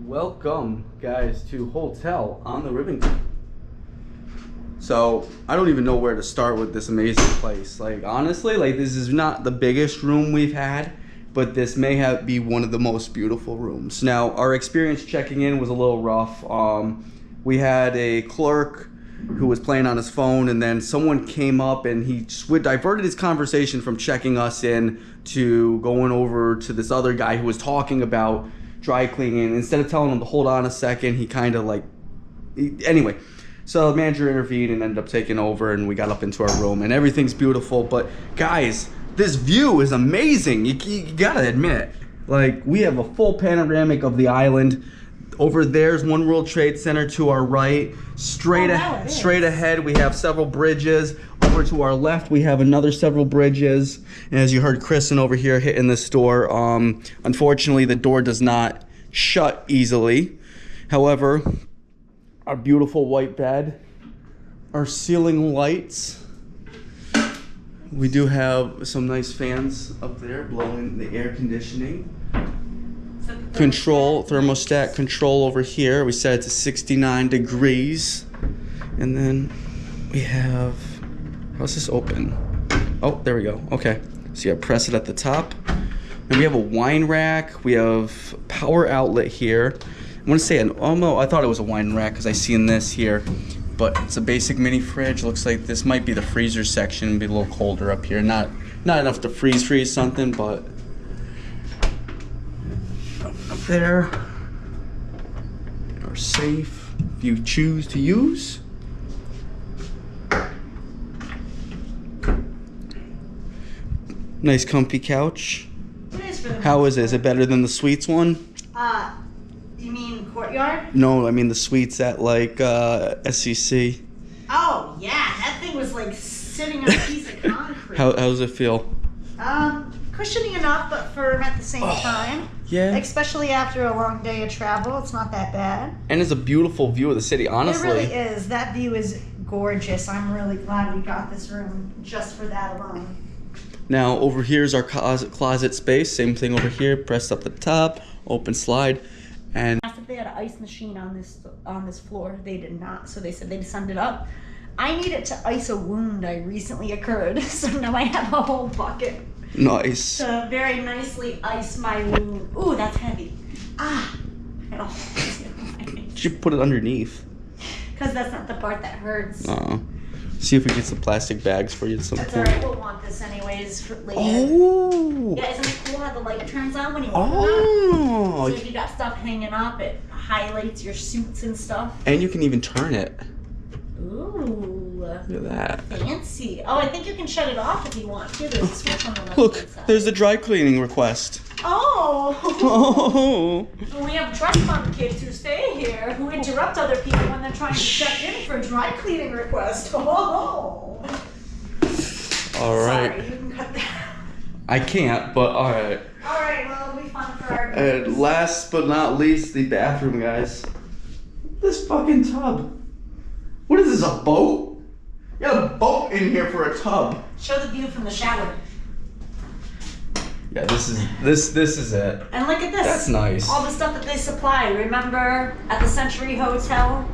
Welcome, guys, to Hotel on the Rivington. So, I don't even know where to start with this amazing place. Like, honestly, like, this is not the biggest room we've had, but this may be one of the most beautiful rooms. Now, our experience checking in was a little rough. We had a clerk who was playing on his phone, and then someone came up and he diverted his conversation from checking us in to going over to this other guy who was talking about dry cleaning. Instead of telling him to hold on a second, he kind of anyway, so the manager intervened and ended up taking over, and we got up into our room and everything's beautiful. But guys, this view is amazing. You gotta admit, like, we have a full panoramic of the island. Over there's One World Trade Center to our right. Straight ahead we have several bridges. Over to our left we have another several bridges. And as you heard Kristen over here hitting this door, unfortunately the door does not shut easily. However, our beautiful white bed, our ceiling lights. We do have some nice fans up there blowing the air conditioning. Thermostat control over here. We set it to 69 degrees. And then we have, how's this open? Oh, there we go. Okay. So you press it at the top. And we have a wine rack. We have power outlet here. I want to say oh no, I thought it was a wine rack because I seen this here. But it's a basic mini fridge. Looks like this might be the freezer section. It'll be a little colder up here. Not enough to freeze something, but up there, our safe if you choose to use. Nice comfy couch. How is it? Is it better than the Suites one? You mean Courtyard? No, I mean the Suites at like SCC. Oh yeah, that thing was like sitting on a piece of concrete. How does it feel? Cushioning enough, but firm at the same time. Yeah. Especially after a long day of travel, it's not that bad. And it's a beautiful view of the city, honestly. It really is. That view is gorgeous. I'm really glad we got this room just for that alone. Now over here is our closet space. Same thing over here. Press up the top, open slide, and I asked if they had an ice machine on this floor. They did not, so they said they'd send it up. I needed to ice a wound I recently occurred, so now I have a whole bucket. Nice. To very nicely ice my wound. Ooh, that's heavy. Did you put it underneath? Because that's not the part that hurts. See if we get some plastic bags for you at some point. That's alright, we'll want this anyways for later. Oh! Yeah, isn't it cool how the light turns on when you open it up? So if you got stuff hanging up, it highlights your suits and stuff. And you can even turn it. Ooh. Look at that. Fancy. Oh, I think you can shut it off if you want to. There's a switch on the left Look, side. there's the dry cleaning request. Oh! Oh! We have trust fund kids who stay here who interrupt other people when they're trying to check in for a dry cleaning request. Oh! All right. Sorry, you can cut that. I can't, but all right. All right, well, it'll be fun for our And kids. last but not least, the bathroom, guys. This fucking tub. What is this, a boat? You got a boat in here for a tub. Show the view from the shower. Yeah, this is it. And look at this. That's nice. All the stuff that they supply. Remember at the Century Hotel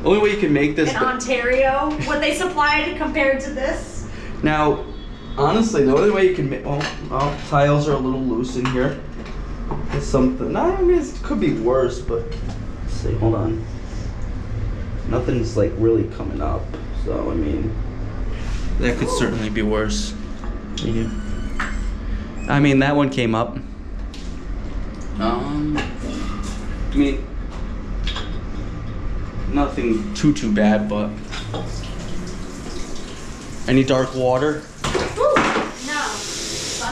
Only way you can make this. in Ontario, what they supplied compared to this? Now, honestly, the only way you can make. Well, tiles are a little loose in here. It's something. I mean, it could be worse, but let's see. Hold on. Nothing's like really coming up, so I mean, that could certainly be worse. Yeah. I mean, that one came up. I mean, nothing too bad, but any dark water? Ooh, no.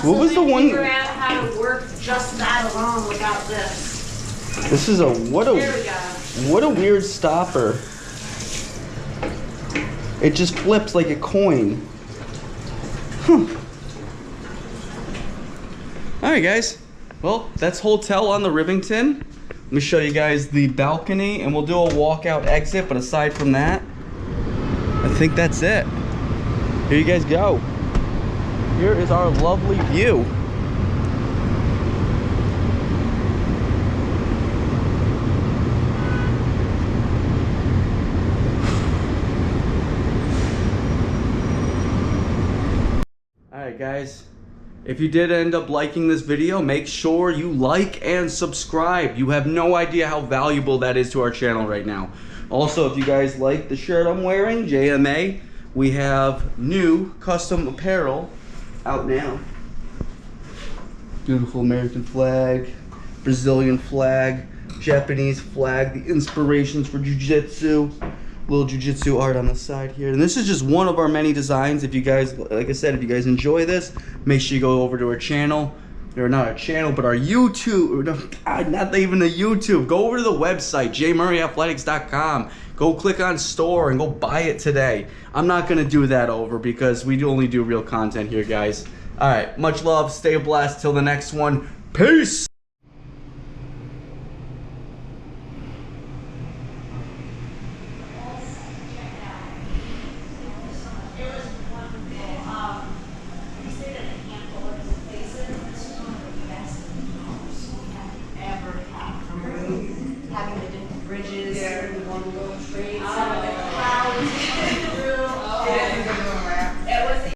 What was the one? Figure out how to work just that alone without this. This is There we go. what a weird stopper. It just flips like a coin. Alright guys, well, that's Hotel on the Rivington. Let me show you guys the balcony and we'll do a walkout exit, but aside from that, I think that's it. Here you guys go. Here is our lovely view. right, guys. If you did end up liking this video, make sure you like and subscribe. You have no idea how valuable that is to our channel right now. Also, if you guys like the shirt I'm wearing, JMA, we have new custom apparel out now. Beautiful American flag, Brazilian flag, Japanese flag, the inspirations for jiu-jitsu. Little jiu-jitsu art on the side here. And this is just one of our many designs. If you guys, like I said, if you guys enjoy this, make sure you go over to our channel. Or not our channel, but our YouTube. Not even the YouTube. Go over to the website, jmurrayathletics.com. Go click on store and go buy it today. I'm not going to do that over because we only do real content here, guys. All right, much love. Stay blessed. Till the next one. Peace. Having the different bridges, the one going straight.